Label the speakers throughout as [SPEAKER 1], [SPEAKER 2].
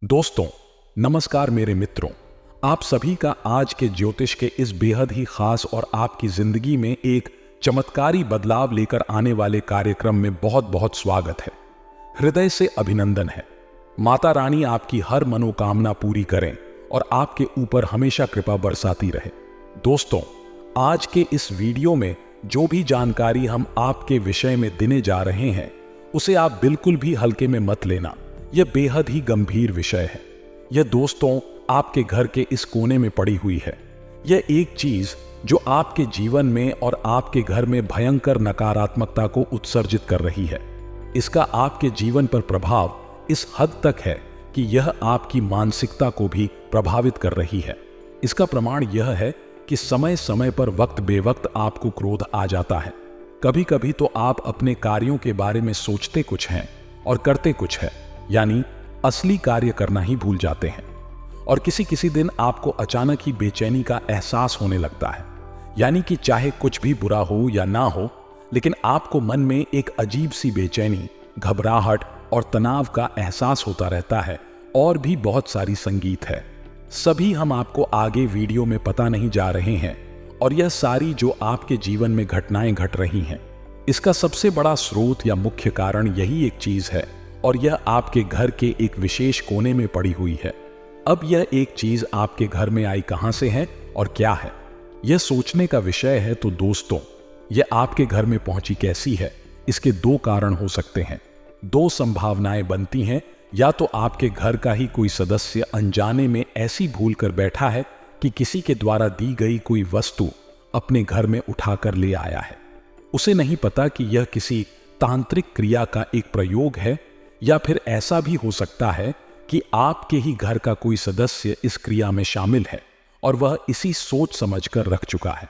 [SPEAKER 1] दोस्तों नमस्कार मेरे मित्रों, आप सभी का आज के ज्योतिष के इस बेहद ही खास और आपकी जिंदगी में एक चमत्कारी बदलाव लेकर आने वाले कार्यक्रम में बहुत बहुत स्वागत है। हृदय से अभिनंदन है। माता रानी आपकी हर मनोकामना पूरी करें और आपके ऊपर हमेशा कृपा बरसाती रहे। दोस्तों, आज के इस वीडियो में जो भी जानकारी हम आपके विषय में देने जा रहे हैं उसे आप बिल्कुल भी हल्के में मत लेना। यह बेहद ही गंभीर विषय है। यह दोस्तों आपके घर के इस कोने में पड़ी हुई है। यह एक चीज जो आपके जीवन में और आपके घर में भयंकर नकारात्मकता को उत्सर्जित कर रही है। इसका आपके जीवन पर प्रभाव इस हद तक है कि यह आपकी मानसिकता को भी प्रभावित कर रही है। इसका प्रमाण यह है कि समय समय पर वक्त बेवक्त आपको क्रोध आ जाता है। कभी कभी तो आप अपने कार्यों के बारे में सोचते कुछ हैं और करते कुछ है, यानी असली कार्य करना ही भूल जाते हैं। और किसी किसी दिन आपको अचानक ही बेचैनी का एहसास होने लगता है, यानी कि चाहे कुछ भी बुरा हो या ना हो, लेकिन आपको मन में एक अजीब सी बेचैनी, घबराहट और तनाव का एहसास होता रहता है। और भी बहुत सारी संगीत है, सभी हम आपको आगे वीडियो में पता नहीं जा रहे हैं। और यह सारी जो आपके जीवन में घटनाएं घट रही हैं, इसका सबसे बड़ा स्रोत या मुख्य कारण यही एक चीज है, और यह आपके घर के एक विशेष कोने में पड़ी हुई है। अब यह एक चीज आपके घर में आई कहां से है और क्या है, यह सोचने का विषय है। तो दोस्तों, यह आपके घर में पहुंची कैसी है, इसके दो कारण हो सकते हैं। दो संभावनाएं बनती हैं। या तो आपके घर का ही कोई सदस्य अनजाने में ऐसी भूल कर बैठा है कि किसी के द्वारा दी गई कोई वस्तु अपने घर में उठाकर ले आया है। उसे नहीं पता कि यह किसी तांत्रिक क्रिया का एक प्रयोग है, या फिर ऐसा भी हो सकता है कि आपके ही घर का कोई सदस्य इस क्रिया में शामिल है और वह इसी सोच समझकर रख चुका है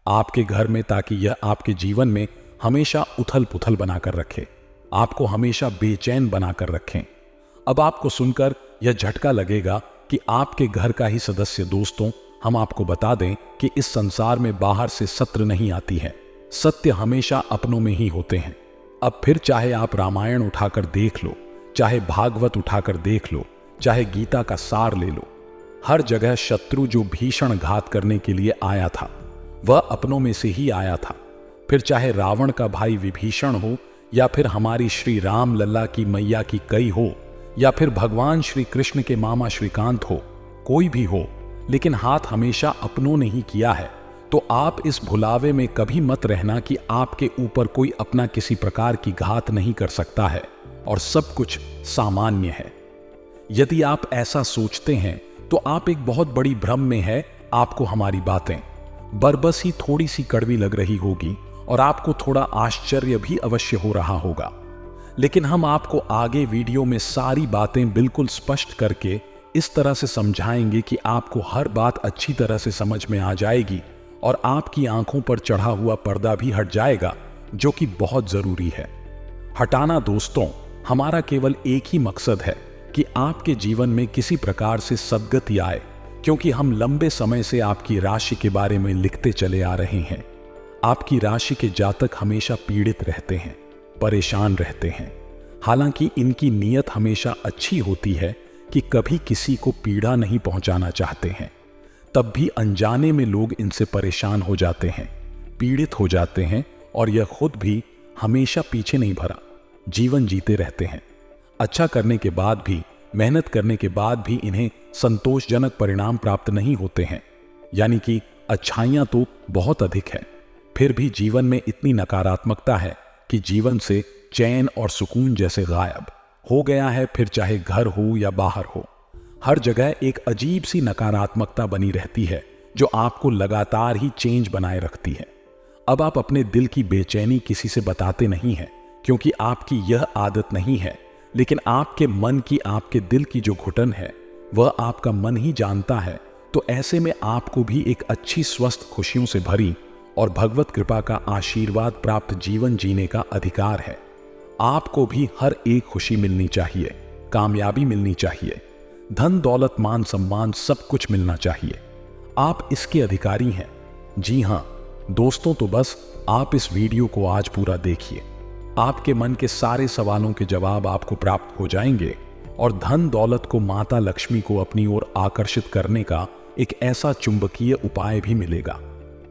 [SPEAKER 1] आपके घर में, ताकि यह आपके जीवन में हमेशा उथल पुथल बनाकर रखे, आपको हमेशा बेचैन बनाकर रखें। अब आपको सुनकर यह झटका लगेगा कि आपके घर का ही सदस्य। दोस्तों, हम आपको बता दें कि इस संसार में बाहर से सत्य नहीं आती है, सत्य हमेशा अपनों में ही होते हैं। अब फिर चाहे आप रामायण उठाकर देख लो, चाहे भागवत उठाकर देख लो, चाहे गीता का सार ले लो, हर जगह शत्रु जो भीषण घात करने के लिए आया था वह अपनों में से ही आया था। फिर चाहे रावण का भाई विभीषण हो, या फिर हमारी श्री राम लल्ला की मैया की कई हो, या फिर भगवान श्री कृष्ण के मामा श्रीकांत हो, कोई भी हो, लेकिन हाथ हमेशा अपनों ने ही किया है। तो आप इस भुलावे में कभी मत रहना कि आपके ऊपर कोई अपना किसी प्रकार की घात नहीं कर सकता है और सब कुछ सामान्य है। यदि आप ऐसा सोचते हैं तो आप एक बहुत बड़ी भ्रम में है। आपको हमारी बातें बरबस ही थोड़ी सी कड़वी लग रही होगी और आपको थोड़ा आश्चर्य भी अवश्य हो रहा होगा, लेकिन हम आपको आगे वीडियो में सारी बातें बिल्कुल स्पष्ट करके इस तरह से समझाएंगे कि आपको हर बात अच्छी तरह से समझ में आ जाएगी और आपकी आंखों पर चढ़ा हुआ पर्दा भी हट जाएगा, जो कि बहुत जरूरी है हटाना। दोस्तों, हमारा केवल एक ही मकसद है कि आपके जीवन में किसी प्रकार से सद्गति आए, क्योंकि हम लंबे समय से आपकी राशि के बारे में लिखते चले आ रहे हैं। आपकी राशि के जातक हमेशा पीड़ित रहते हैं, परेशान रहते हैं। हालांकि इनकी नीयत हमेशा अच्छी होती है कि कभी किसी को पीड़ा नहीं पहुंचाना चाहते हैं, तब भी अनजाने में लोग इनसे परेशान हो जाते हैं, पीड़ित हो जाते हैं, और यह खुद भी हमेशा पीछे नहीं भरा, जीवन जीते रहते हैं। अच्छा करने के बाद भी, मेहनत करने के बाद भी इन्हें संतोषजनक परिणाम प्राप्त नहीं होते हैं, यानी कि अच्छाइयां तो बहुत अधिक है, फिर भी जीवन में इतनी नकारात्मकता है कि जीवन से चैन और सुकून जैसे गायब हो गया है। फिर चाहे घर हो या बाहर हो, हर जगह एक अजीब सी नकारात्मकता बनी रहती है जो आपको लगातार ही चेंज बनाए रखती है। अब आप अपने दिल की बेचैनी किसी से बताते नहीं हैं, क्योंकि आपकी यह आदत नहीं है, लेकिन आपके मन की, आपके दिल की जो घुटन है वह आपका मन ही जानता है। तो ऐसे में आपको भी एक अच्छी, स्वस्थ, खुशियों से भरी और भगवत कृपा का आशीर्वाद प्राप्त जीवन जीने का अधिकार है। आपको भी हर एक खुशी मिलनी चाहिए, कामयाबी मिलनी चाहिए, धन दौलत मान सम्मान सब कुछ मिलना चाहिए। आप इसके अधिकारी हैं। जी हां दोस्तों, तो बस आप इस वीडियो को आज पूरा देखिए। आपके मन के सारे सवालों के जवाब आपको प्राप्त हो जाएंगे और धन दौलत को माता लक्ष्मी को अपनी ओर आकर्षित करने का एक ऐसा चुंबकीय उपाय भी मिलेगा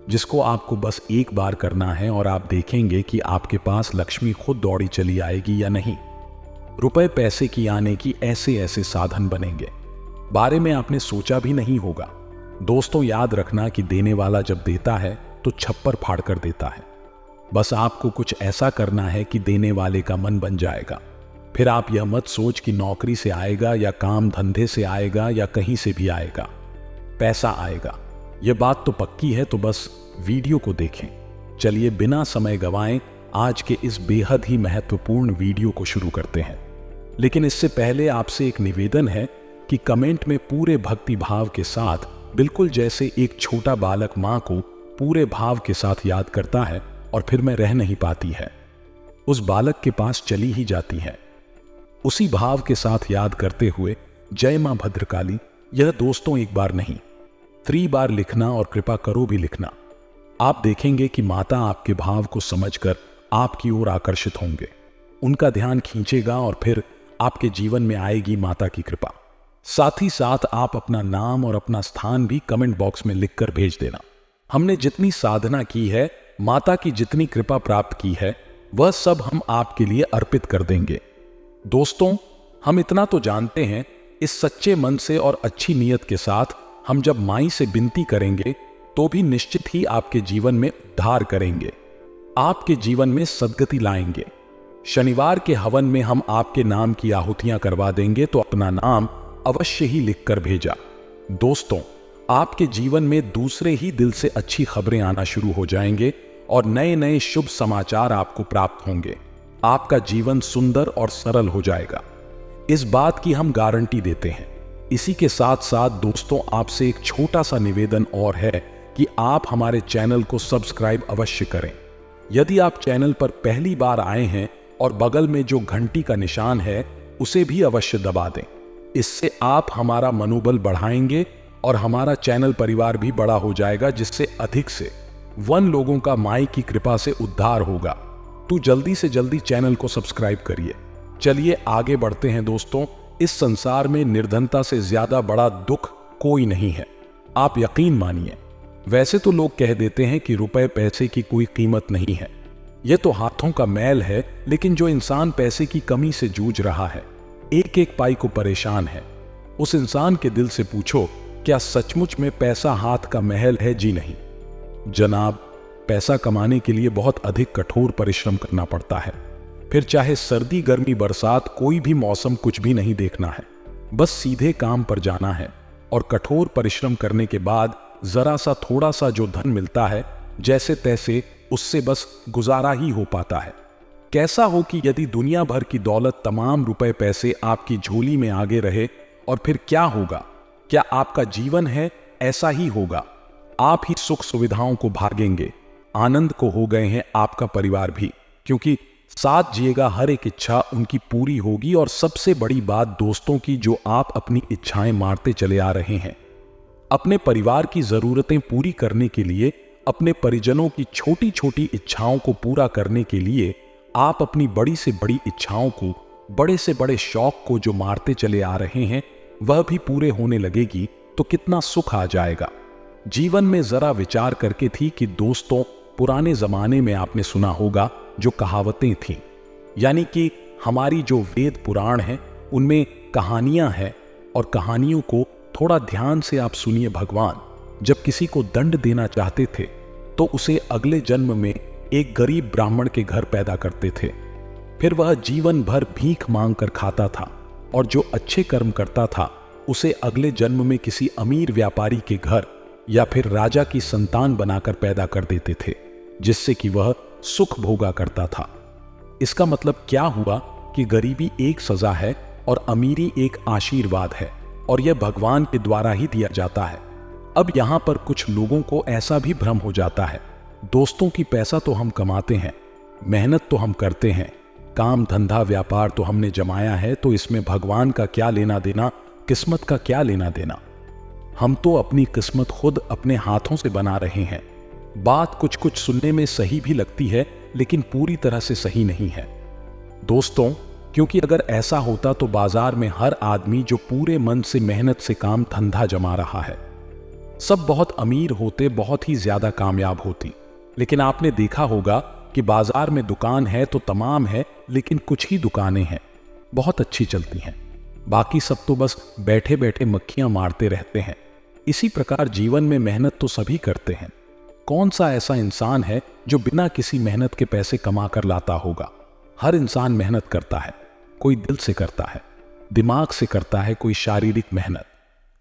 [SPEAKER 1] जिसको आपको बस एक बार करना है और आप देखेंगे कि आपके पास लक्ष्मी खुद दौड़ी चली आएगी या नहीं। रुपए पैसे की आने की ऐसे ऐसे साधन बनेंगे, बारे में आपने सोचा भी नहीं होगा। दोस्तों, याद रखना कि देने वाला जब देता है तो छप्पर फाड़ कर देता है। बस आपको कुछ ऐसा करना है कि देने वाले का मन बन जाएगा। फिर आप यह मत सोच कि नौकरी से आएगा या काम धंधे से आएगा या कहीं से भी आएगा, पैसा आएगा। यह बात तो पक्की है, तो बस वीडियो को देखें। चलिए बिना समय गंवाएं आज के इस बेहद ही महत्वपूर्ण वीडियो को शुरू करते हैं। लेकिन इससे पहले आपसे एक निवेदन है कि कमेंट में पूरे भक्ति भाव के साथ, बिल्कुल जैसे एक छोटा बालक मां को पूरे भाव के साथ याद करता है और फिर मैं रह नहीं पाती है, उस बालक के पास चली ही जाती है। उसी भाव के साथ याद करते हुए जय मां भद्रकाली, यह दोस्तों एक बार नहीं 3 बार लिखना और कृपा करो भी लिखना। आप देखेंगे कि माता आपके भाव को समझकर आपकी ओर आकर्षित होंगे, उनका ध्यान खींचेगा और फिर आपके जीवन में आएगी माता की कृपा। साथ ही साथ आप अपना नाम और अपना स्थान भी कमेंट बॉक्स में लिखकर भेज देना। हमने जितनी साधना की है, माता की जितनी कृपा प्राप्त की है, वह सब हम आपके लिए अर्पित कर देंगे। दोस्तों, हम इतना तो जानते हैं, इस सच्चे मन से और अच्छी नीयत के साथ हम जब माई से विनती करेंगे तो भी निश्चित ही आपके जीवन में उद्धार करेंगे, आपके जीवन में सद्गति लाएंगे। शनिवार के हवन में हम आपके नाम की आहुतियां करवा देंगे, तो अपना नाम अवश्य ही लिखकर भेजा। दोस्तों, आपके जीवन में दूसरे ही दिल से अच्छी खबरें आना शुरू हो जाएंगे और नए नए शुभ समाचार आपको प्राप्त होंगे। आपका जीवन सुंदर और सरल हो जाएगा, इस बात की हम गारंटी देते हैं। इसी के साथ साथ दोस्तों, आपसे एक छोटा सा निवेदन और है कि आप हमारे चैनल को सब्सक्राइब अवश्य करें। यदि आप चैनल पर पहली बार आए हैं और बगल में जो घंटी का निशान है उसे भी अवश्य दबा दें। इससे आप हमारा मनोबल बढ़ाएंगे और हमारा चैनल परिवार भी बड़ा हो जाएगा, जिससे अधिक से 1 लोगों का माई की कृपा से उद्धार होगा। तो जल्दी से जल्दी चैनल को सब्सक्राइब करिए। चलिए आगे बढ़ते हैं दोस्तों। इस संसार में निर्धनता से ज्यादा बड़ा दुख कोई नहीं है, आप यकीन मानिए। वैसे तो लोग कह देते हैं कि रुपए पैसे की कोई कीमत नहीं है, यह तो हाथों का मैल है। लेकिन जो इंसान पैसे की कमी से जूझ रहा है, एक एक पाई को परेशान है, उस इंसान के दिल से पूछो, क्या सचमुच में पैसा हाथ का महल है? जी नहीं जनाब, पैसा कमाने के लिए बहुत अधिक कठोर परिश्रम करना पड़ता है। फिर चाहे सर्दी गर्मी बरसात, कोई भी मौसम कुछ भी नहीं देखना है, बस सीधे काम पर जाना है और कठोर परिश्रम करने के बाद जरा सा थोड़ा सा जो धन मिलता है, जैसे तैसे उससे बस गुजारा ही हो पाता है। कैसा हो कि यदि दुनिया भर की दौलत, तमाम रुपए पैसे आपकी झोली में आगे रहे, और फिर क्या होगा? क्या आपका जीवन है? ऐसा ही होगा। आप ही सुख सुविधाओं को भागेंगे, आनंद को हो गए हैं आपका परिवार भी, क्योंकि साथ जिएगा हर एक इच्छा उनकी पूरी होगी। और सबसे बड़ी बात दोस्तों की, जो आप अपनी इच्छाएं मारते चले आ रहे हैं, अपने परिवार की जरूरतें पूरी करने के लिए, अपने परिजनों की छोटी छोटी इच्छाओं को पूरा करने के लिए आप अपनी बड़ी से बड़ी इच्छाओं को, बड़े से बड़े शौक को जो मारते चले आ रहे हैं, वह भी पूरे होने लगेगी तो कितना सुख आ जाएगा। जीवन में जरा विचार करके थी कि दोस्तों, पुराने जमाने में आपने सुना होगा जो कहावतें थीं, यानी कि हमारी जो वेद पुराण हैं उनमें कहानियां हैं, और कहानियों को थोड़ा ध्यान से आप सुनिए। भगवान जब किसी को दंड देना चाहते थे तो उसे अगले जन्म में एक गरीब ब्राह्मण के घर पैदा करते थे। फिर वह जीवन भर भीख मांग कर खाता था, और जो अच्छे कर्म करता था उसे अगले जन्म में किसी अमीर व्यापारी के घर या फिर राजा की संतान बनाकर पैदा कर देते थे, जिससे कि वह सुख भोगा करता था। इसका मतलब क्या हुआ कि गरीबी एक सजा है और अमीरी एक आशीर्वाद है, और यह भगवान के द्वारा ही दिया जाता है। अब यहां पर कुछ लोगों को ऐसा भी भ्रम हो जाता है दोस्तों कि पैसा तो हम कमाते हैं, मेहनत तो हम करते हैं, काम धंधा व्यापार तो हमने जमाया है, तो इसमें भगवान का क्या लेना देना, किस्मत का क्या लेना देना। हम तो अपनी किस्मत खुद अपने हाथों से बना रहे हैं। बात कुछ कुछ सुनने में सही भी लगती है, लेकिन पूरी तरह से सही नहीं है। दोस्तों, क्योंकि अगर ऐसा होता तो बाजार में हर आदमी जो पूरे मन से मेहनत से काम धंधा जमा रहा है, सब बहुत अमीर होते, बहुत ही ज्यादा कामयाब होती। लेकिन आपने देखा होगा कि बाजार में दुकान है तो तमाम है, लेकिन कुछ ही दुकानें हैं बहुत अच्छी चलती हैं, बाकी सब तो बस बैठे बैठे मक्खियां मारते रहते हैं। इसी प्रकार जीवन में मेहनत तो सभी करते हैं। कौन सा ऐसा इंसान है जो बिना किसी मेहनत के पैसे कमा कर लाता होगा? हर इंसान मेहनत करता है, कोई दिल से करता है, दिमाग से करता है, कोई शारीरिक मेहनत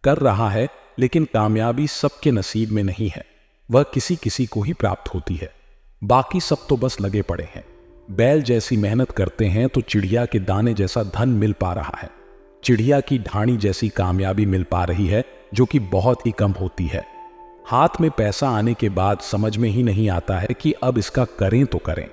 [SPEAKER 1] कर रहा है। लेकिन कामयाबी सबके नसीब में नहीं है, वह किसी किसी को ही प्राप्त होती है। बाकी सब तो बस लगे पड़े हैं। बैल जैसी मेहनत करते हैं तो चिड़िया के दाने जैसा धन मिल पा रहा है, चिड़िया की ढाणी जैसी कामयाबी मिल पा रही है, जो कि बहुत ही कम होती है। हाथ में पैसा आने के बाद समझ में ही नहीं आता है कि अब इसका करें तो करें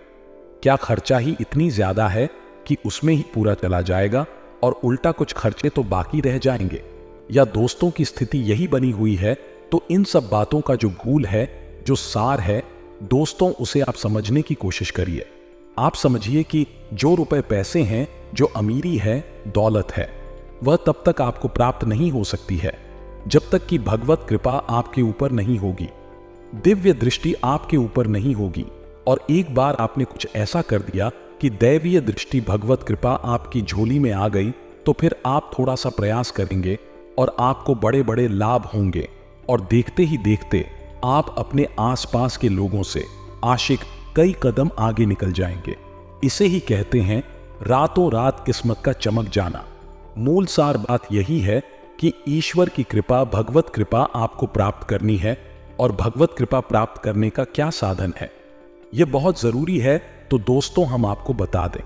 [SPEAKER 1] क्या। खर्चा ही इतनी ज्यादा है कि उसमें ही पूरा चला जाएगा और उल्टा कुछ खर्चे तो बाकी रह जाएंगे। या दोस्तों की स्थिति यही बनी हुई है। तो इन सब बातों का जो गूल है, जो सार है दोस्तों, उसे आप समझने की कोशिश करिए। आप समझिए कि जो रुपए पैसे हैं, जो अमीरी है, दौलत है, वह तब तक आपको प्राप्त नहीं हो सकती है जब तक कि भगवत कृपा आपके ऊपर नहीं होगी, दिव्य दृष्टि आपके ऊपर नहीं होगी। और एक बार आपने कुछ ऐसा कर दिया कि दैवीय दृष्टि, भगवत कृपा आपकी झोली में आ गई, तो फिर आप थोड़ा सा प्रयास करेंगे और आपको बड़े बड़े लाभ होंगे। और देखते ही देखते आप अपने आसपास के लोगों से आशिक कई कदम आगे निकल जाएंगे। इसे ही कहते हैं रातों रात किस्मत का चमक जाना। मूल सार बात यही है कि ईश्वर की कृपा, भगवत कृपा आपको प्राप्त करनी है। और भगवत कृपा प्राप्त करने का क्या साधन है, यह बहुत जरूरी है। तो दोस्तों, हम आपको बता दें,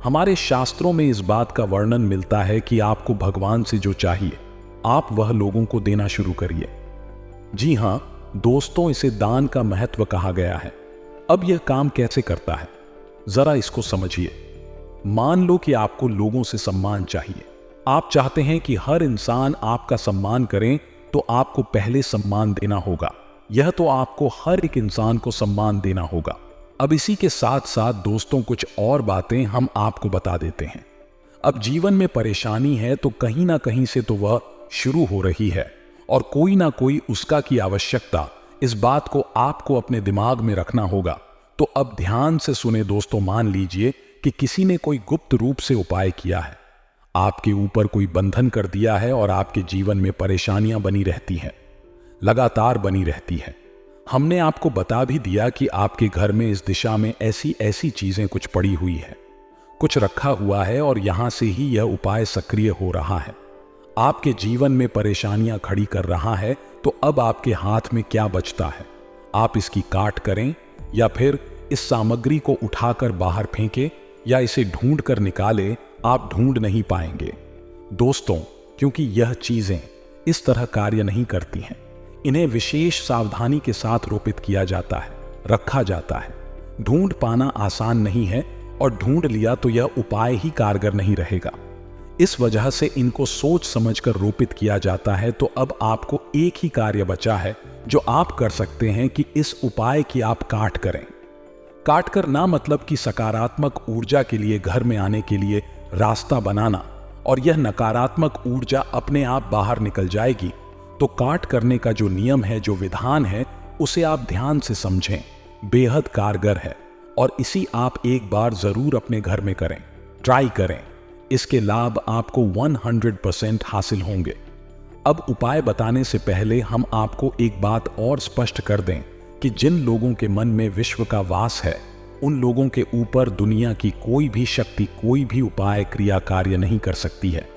[SPEAKER 1] हमारे शास्त्रों में इस बात का वर्णन मिलता है कि आपको भगवान से जो चाहिए आप वह लोगों को देना शुरू करिए। जी हां दोस्तों, इसे दान का महत्व कहा गया है। अब यह काम कैसे करता है, जरा इसको समझिए। मान लो कि आपको लोगों से सम्मान चाहिए। आप चाहते हैं कि हर इंसान आपका सम्मान करें, तो आपको पहले सम्मान देना होगा। यह तो आपको हर एक इंसान को सम्मान देना होगा। अब इसी के साथ साथ दोस्तों, कुछ और बातें हम आपको बता देते हैं। अब जीवन में परेशानी है तो कहीं ना कहीं से तो वह शुरू हो रही है, और कोई ना कोई उसका की आवश्यकता, इस बात को आपको अपने दिमाग में रखना होगा। तो अब ध्यान से सुने दोस्तों, मान लीजिए कि किसी ने कोई गुप्त रूप से उपाय किया है, आपके ऊपर कोई बंधन कर दिया है और आपके जीवन में परेशानियां बनी रहती हैं, लगातार बनी रहती है। हमने आपको बता भी दिया कि आपके घर में इस दिशा में ऐसी ऐसी चीजें कुछ पड़ी हुई है, कुछ रखा हुआ है, और यहां से ही यह उपाय सक्रिय हो रहा है, आपके जीवन में परेशानियां खड़ी कर रहा है। तो अब आपके हाथ में क्या बचता है? आप इसकी काट करें, या फिर इस सामग्री को उठाकर बाहर फेंके, या इसे ढूंढ कर निकाले। आप ढूंढ नहीं पाएंगे दोस्तों, क्योंकि यह चीजें इस तरह कार्य नहीं करती हैं। इन्हें विशेष सावधानी के साथ रोपित किया जाता है, रखा जाता है। ढूंढ पाना आसान नहीं है, और ढूंढ लिया तो यह उपाय ही कारगर नहीं रहेगा। इस वजह से इनको सोच समझकर रोपित किया जाता है। तो अब आपको एक ही कार्य बचा है जो आप कर सकते हैं कि इस उपाय की आप काट करें। काट कर ना मतलब कि सकारात्मक ऊर्जा के लिए घर में आने के लिए रास्ता बनाना, और यह नकारात्मक ऊर्जा अपने आप बाहर निकल जाएगी। तो काट करने का जो नियम है, जो विधान है, उसे आप ध्यान से समझें, बेहद कारगर है। और इसी आप एक बार जरूर अपने घर में करें, ट्राई करें। इसके लाभ आपको 100% हासिल होंगे। अब उपाय बताने से पहले हम आपको एक बात और स्पष्ट कर दें कि जिन लोगों के मन में विश्व का वास है, उन लोगों के ऊपर दुनिया की कोई भी शक्ति, कोई भी उपाय, क्रिया, कार्य नहीं कर सकती है,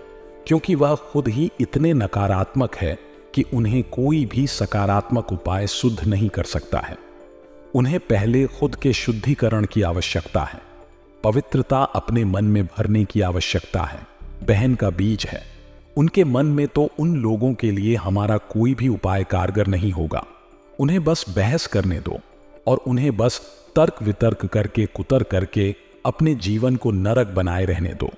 [SPEAKER 1] क्योंकि वह खुद ही इतने नकारात्मक है कि उन्हें कोई भी सकारात्मक उपाय शुद्ध नहीं कर सकता है। उन्हें पहले खुद के शुद्धिकरण की आवश्यकता है, पवित्रता अपने मन में भरने की आवश्यकता है। बहन का बीज है उनके मन में, तो उन लोगों के लिए हमारा कोई भी उपाय कारगर नहीं होगा। उन्हें बस बहस करने दो, और उन्हें बस तर्क वितर्क करके, कुतर करके अपने जीवन को नरक बनाए रहने दो।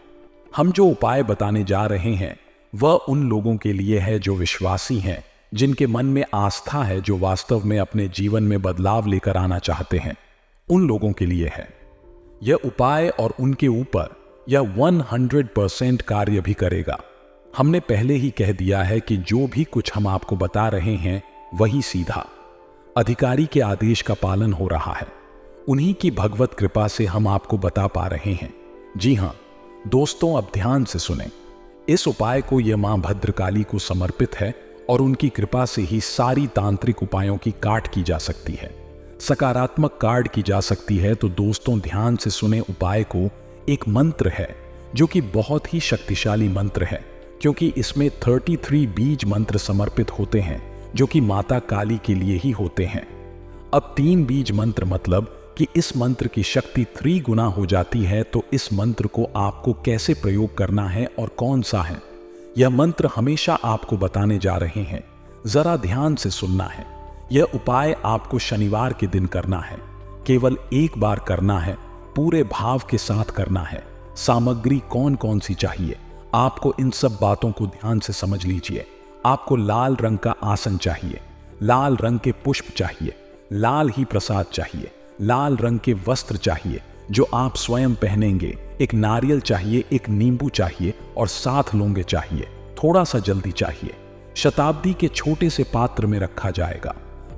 [SPEAKER 1] हम जो उपाय बताने जा रहे हैं वह उन लोगों के लिए है जो विश्वासी हैं, जिनके मन में आस्था है, जो वास्तव में अपने जीवन में बदलाव लेकर आना चाहते हैं। उन लोगों के लिए है यह उपाय, और उनके ऊपर यह 100% कार्य भी करेगा। हमने पहले ही कह दिया है कि जो भी कुछ हम आपको बता रहे हैं वही सीधा अधिकारी के आदेश का पालन हो रहा है। उन्हीं की भगवत कृपा से हम आपको बता पा रहे हैं। जी हां दोस्तों, अब ध्यान से सुनें। इस उपाय को यह मां भद्रकाली को समर्पित है और उनकी कृपा से ही सारी तांत्रिक उपायों की काट की जा सकती है, सकारात्मक काट की जा सकती है। तो दोस्तों ध्यान से सुने उपाय को। एक मंत्र है जो कि बहुत ही शक्तिशाली मंत्र है, क्योंकि इसमें 33 बीज मंत्र समर्पित होते हैं जो कि माता काली के लिए ही होते हैं। अब 3 बीज मंत्र मतलब कि इस मंत्र की शक्ति 3 गुना हो जाती है। तो इस मंत्र को आपको कैसे प्रयोग करना है और कौन सा है, यह मंत्र हमेशा आपको बताने जा रहे हैं। जरा ध्यान से सुनना है। यह उपाय आपको शनिवार के दिन करना है, केवल एक बार करना है, पूरे भाव के साथ करना है। सामग्री कौन कौन सी चाहिए, आपको इन सब बातों को ध्यान से समझ लीजिए। आपको लाल रंग का आसन चाहिए, लाल रंग के पुष्प चाहिए, लाल ही प्रसाद चाहिए, लाल रंग के वस्त्र चाहिए जो आप स्वयं पहनेंगे, एक नारियल चाहिए, एक नींबू चाहिए और 7 लौंगे चाहिए। थोड़ा सा जल्दी चाहिए। शताब्दी के छोटे से पात्र में रखा जाएगा।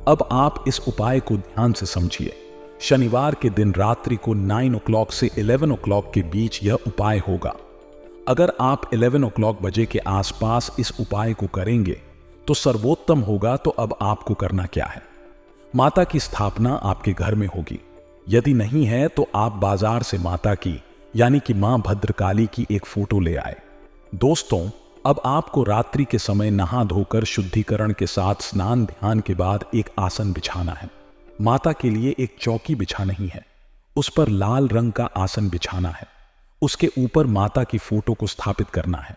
[SPEAKER 1] अब आप इस उपाय को ध्यान से समझिए। शनिवार के दिन रात्रि को 9 o'clock से 11 o'clock के बीच यह उपाय होगा। अगर आप 11 o'clock बजे के आसपास इस उपाय को करेंगे तो सर्वोत्तम होगा। तो अब आपको करना क्या है, माता की स्थापना आपके घर में होगी। यदि नहीं है तो आप बाजार से माता की यानी कि मां भद्रकाली की एक फोटो ले आए। दोस्तों, अब आपको रात्रि के समय नहा धोकर शुद्धिकरण के साथ स्नान ध्यान के बाद एक आसन बिछाना है। माता के लिए एक चौकी बिछा नहीं है, उस पर लाल रंग का आसन बिछाना है। उसके ऊपर माता की फोटो को स्थापित करना है।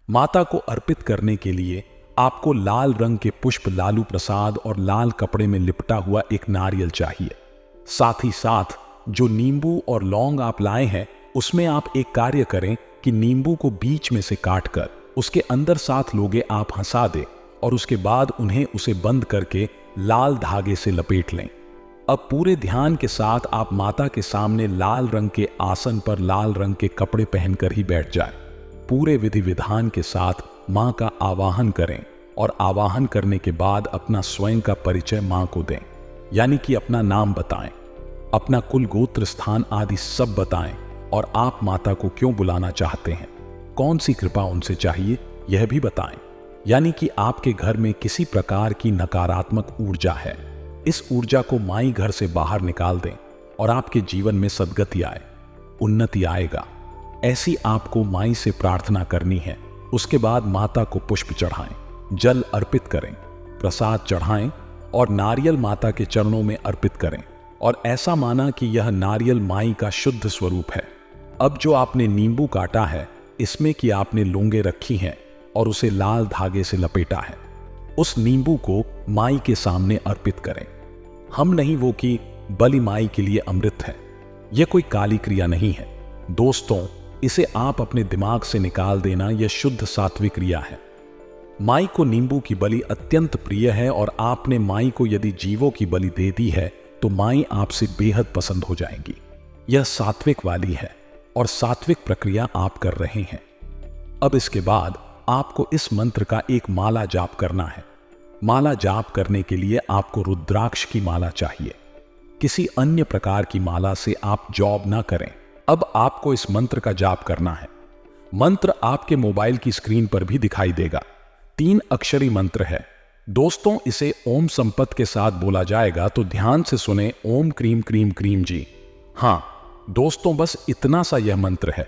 [SPEAKER 1] माता को अर्पित करने के लिए आपको लाल रंग के पुष्प, लालू प्रसाद और लाल कपड़े में लिपटा हुआ एक नारियल चाहिए। साथ ही साथ जो नींबू और लौंग आप लाए हैं उसमें आप एक कार्य करें कि नींबू को बीच में से काटकर उसके अंदर 7 लोगे आप हंसा दें और उसके बाद उन्हें उसे बंद करके लाल धागे से लपेट लें। अब पूरे ध्यान के साथ आप माता के सामने लाल रंग के आसन पर लाल रंग के कपड़े पहनकर ही बैठ जाएं। पूरे विधि विधान के साथ मां का आवाहन करें और आवाहन करने के बाद अपना स्वयं का परिचय मां को दें, यानी कि अपना नाम बताएं, अपना कुल गोत्र स्थान आदि सब बताएं और आप माता को क्यों बुलाना चाहते हैं, कौन सी कृपा उनसे चाहिए यह भी बताएं। यानी कि आपके घर में किसी प्रकार की नकारात्मक ऊर्जा है, इस ऊर्जा को माई घर से बाहर निकाल दें और आपके जीवन में सद्गति आए, उन्नति आएगा। ऐसी आपको माई से प्रार्थना करनी है। उसके बाद माता को पुष्प चढ़ाएं, जल अर्पित करें, प्रसाद चढ़ाएं और नारियल माता के चरणों में अर्पित करें और ऐसा माना कि यह नारियल माई का शुद्ध स्वरूप है। अब जो आपने नींबू काटा है इसमें कि आपने लौंगे रखी हैं और उसे लाल धागे से लपेटा है, उस नींबू को माई के सामने अर्पित करें। हम नहीं वो कि बलि माई के लिए अमृत है, यह कोई काली क्रिया नहीं है। दोस्तों, इसे आप अपने दिमाग से निकाल देना, यह शुद्ध सात्विक क्रिया है। माई को नींबू की बलि अत्यंत प्रिय है और आपने माई को यदि जीवों की बलि दे दी है तो माई आपसे बेहद पसंद हो जाएंगी। यह सात्विक वाली है और सात्विक प्रक्रिया आप कर रहे हैं। अब इसके बाद आपको इस मंत्र का एक माला जाप करना है। माला जाप करने के लिए आपको रुद्राक्ष की माला चाहिए। किसी अन्य प्रकार की माला से आप जॉब ना करें। अब आपको इस मंत्र का जाप करना है। मंत्र आपके मोबाइल की स्क्रीन पर भी दिखाई देगा। 3 अक्षरी मंत्र है। दोस्तों, इसे ओम संपत के साथ बोला जाएगा, तो ध्यान से सुने। ओम क्रीम क्रीम क्रीम जी। हां दोस्तों, बस इतना सा यह मंत्र है।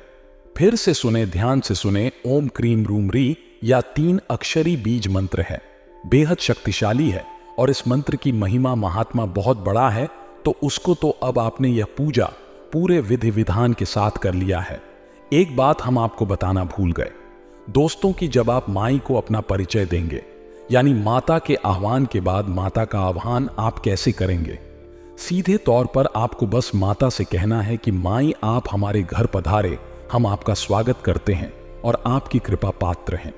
[SPEAKER 1] फिर से सुने, ध्यान से सुने। ओम क्रीम रूम री या 3 अक्षरी बीज मंत्र है, बेहद शक्तिशाली है और इस मंत्र की महिमा महात्मा बहुत बड़ा है। तो उसको तो अब आपने यह पूजा पूरे विधि विधान के साथ कर लिया है। एक बात हम आपको बताना भूल गए दोस्तों, कि जब आप माई को अपना परिचय देंगे, यानी माता के आह्वान के बाद माता का आह्वान आप कैसे करेंगे, सीधे तौर पर आपको बस माता से कहना है कि माई आप हमारे घर पधारे, हम आपका स्वागत करते हैं और आपकी कृपा पात्र हैं।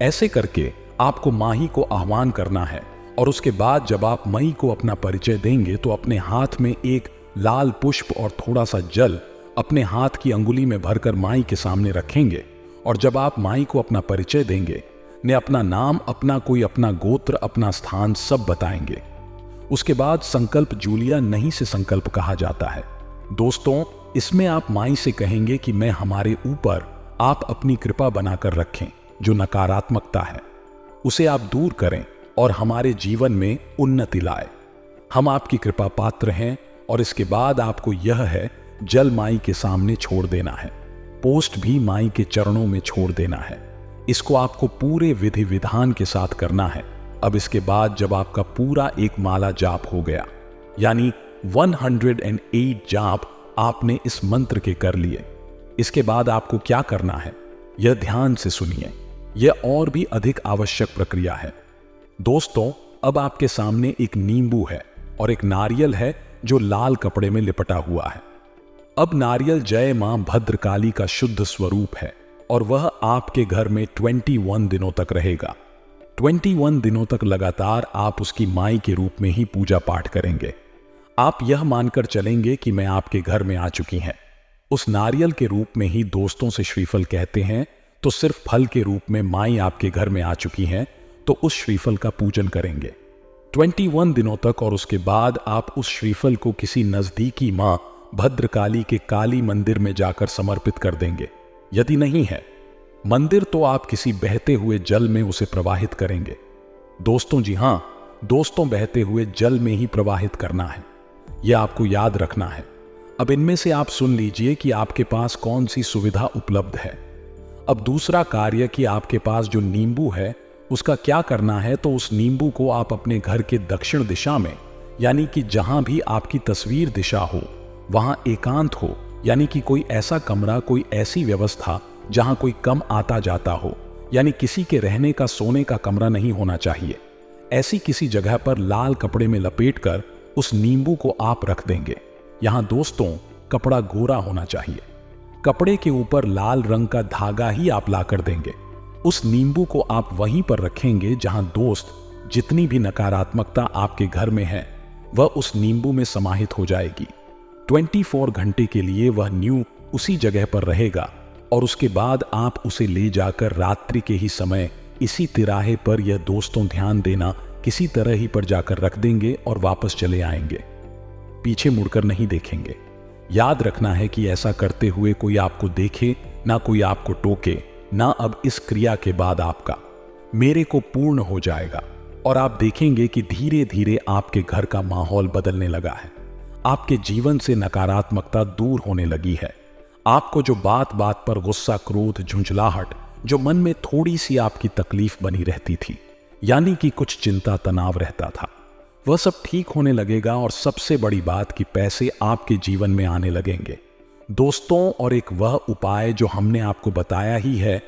[SPEAKER 1] ऐसे करके आपको माही को आह्वान करना है और उसके बाद जब आप माई को अपना परिचय देंगे तो अपने हाथ में एक लाल पुष्प और थोड़ा सा जल अपने हाथ की अंगुली में भरकर माई के सामने रखेंगे और जब आप माई को अपना परिचय देंगे ने अपना नाम, अपना कोई अपना गोत्र, अपना स्थान सब बताएंगे। उसके बाद संकल्प जूलिया नहीं से संकल्प कहा जाता है। दोस्तों, इसमें आप माई से कहेंगे कि मैं हमारे ऊपर आप अपनी कृपा बनाकर रखें, जो नकारात्मकता है उसे आप दूर करें और हमारे जीवन में उन्नति लाए। हम आपकी कृपा पात्र हैं। और इसके बाद आपको यह है, जल माई के सामने छोड़ देना है, पोस्ट भी माई के चरणों में छोड़ देना है। इसको आपको पूरे विधि विधान के साथ करना है। अब इसके बाद जब आपका पूरा एक माला जाप हो गया, यानी 108 जाप आपने इस मंत्र के कर लिए, इसके बाद आपको क्या करना है यह ध्यान से सुनिए। यह और भी अधिक आवश्यक प्रक्रिया है। दोस्तों, अब आपके सामने एक नींबू है और एक नारियल है जो लाल कपड़े में लिपटा हुआ है। अब नारियल जय मां भद्रकाली का शुद्ध स्वरूप है और वह आपके घर में 21 दिनों तक रहेगा। 21 दिनों तक लगातार आप उसकी माई के रूप में ही पूजा पाठ करेंगे। आप यह मानकर चलेंगे कि मैं आपके घर में आ चुकी हैं। उस नारियल के रूप में ही दोस्तों से श्रीफल कहते हैं, तो सिर्फ फल के रूप में माई आपके घर में आ चुकी हैं, तो उस श्रीफल का पूजन करेंगे 21 दिनों तक। और उसके बाद आप उस श्रीफल को किसी नजदीकी मां भद्रकाली के काली मंदिर में जाकर समर्पित कर देंगे। यदि नहीं है मंदिर, तो आप किसी बहते हुए जल में उसे प्रवाहित करेंगे। दोस्तों, जी हां दोस्तों, बहते हुए जल में ही प्रवाहित करना है, यह आपको याद रखना है। अब इनमें से आप सुन लीजिए कि आपके पास कौन सी सुविधा उपलब्ध है। अब दूसरा कार्य कि आपके पास जो नींबू है उसका क्या करना है, तो उस नींबू को आप अपने घर के दक्षिण दिशा में, यानी कि जहां भी आपकी तस्वीर दिशा हो वहां एकांत हो, यानी कि कोई ऐसा कमरा, कोई ऐसी व्यवस्था जहां कोई कम आता जाता हो, यानी किसी के रहने का, सोने का कमरा नहीं होना चाहिए। ऐसी किसी जगह पर लाल कपड़े में लपेटकर उस नींबू को आप रख देंगे। यहां दोस्तों, कपड़ा गोरा होना चाहिए। कपड़े के ऊपर लाल रंग का धागा ही आप लाकर देंगे। उस नींबू को आप वहीं पर रखेंगे जहां दोस्त जितनी भी नकारात्मकता आपके घर में है वह उस नींबू में समाहित हो जाएगी। 24 घंटे के लिए वह नींबू उसी जगह पर रहेगा और उसके बाद आप उसे ले जाकर रात्रि के ही समय इसी तिराहे पर, यह दोस्तों ध्यान देना, किसी तरह ही पर जाकर रख देंगे और वापस चले आएंगे। पीछे मुड़कर नहीं देखेंगे। याद रखना है कि ऐसा करते हुए कोई आपको देखे ना, कोई आपको टोके ना। अब इस क्रिया के बाद आपका मेरे को पूर्ण हो जाएगा और आप देखेंगे कि धीरे धीरे आपके घर का माहौल बदलने लगा है। आपके जीवन से नकारात्मकता दूर होने लगी है। आपको जो बात बात पर गुस्सा, क्रोध, झुंझलाहट, जो मन में थोड़ी सी आपकी तकलीफ बनी रहती थी, यानी कि कुछ चिंता, तनाव रहता था, वह सब ठीक होने लगेगा। और सबसे बड़ी बात कि पैसे आपके जीवन में आने लगेंगे दोस्तों। और एक वह उपाय जो हमने आपको बताया ही है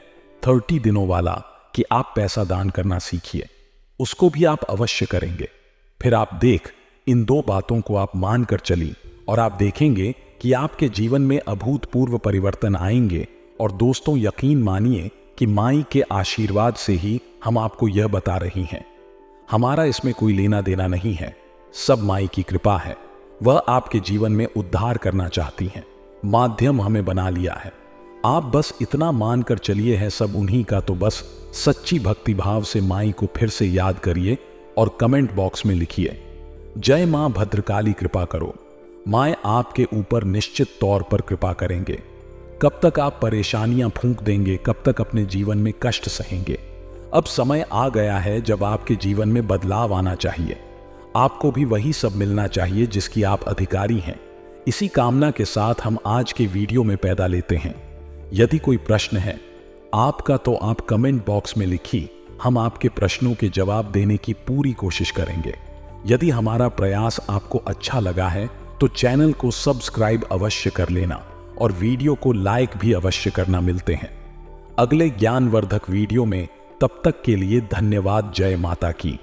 [SPEAKER 1] 30 दिनों वाला, कि आप पैसा दान करना सीखिए, उसको भी आप अवश्य करेंगे। फिर आप देख, इन 2 बातों को आप मानकर चली और आप देखेंगे कि आपके जीवन में अभूतपूर्व परिवर्तन आएंगे। और दोस्तों, यकीन मानिए कि माई के आशीर्वाद से ही हम आपको यह बता रही हैं। हमारा इसमें कोई लेना देना नहीं है, सब माई की कृपा है। वह आपके जीवन में उद्धार करना चाहती हैं, माध्यम हमें बना लिया है। आप बस इतना मानकर चलिए है सब उन्हीं का। तो बस सच्ची भक्ति भाव से माई को फिर से याद करिए और कमेंट बॉक्स में लिखिए, जय मां भद्रकाली कृपा करो। माए आपके ऊपर निश्चित तौर पर कृपा करेंगे। कब तक आप परेशानियां फूंक देंगे, कब तक अपने जीवन में कष्ट सहेंगे। अब समय आ गया है जब आपके जीवन में बदलाव आना चाहिए। आपको भी वही सब मिलना चाहिए जिसकी आप अधिकारी हैं। इसी कामना के साथ हम आज के वीडियो में पैदा लेते हैं। यदि कोई प्रश्न है आपका तो आप कमेंट बॉक्स में लिखिए, हम आपके प्रश्नों के जवाब देने की पूरी कोशिश करेंगे। यदि हमारा प्रयास आपको अच्छा लगा है तो चैनल को सब्सक्राइब अवश्य कर लेना और वीडियो को लाइक भी अवश्य करना। मिलते हैं अगले ज्ञानवर्धक वीडियो में, तब तक के लिए धन्यवाद। जय माता की।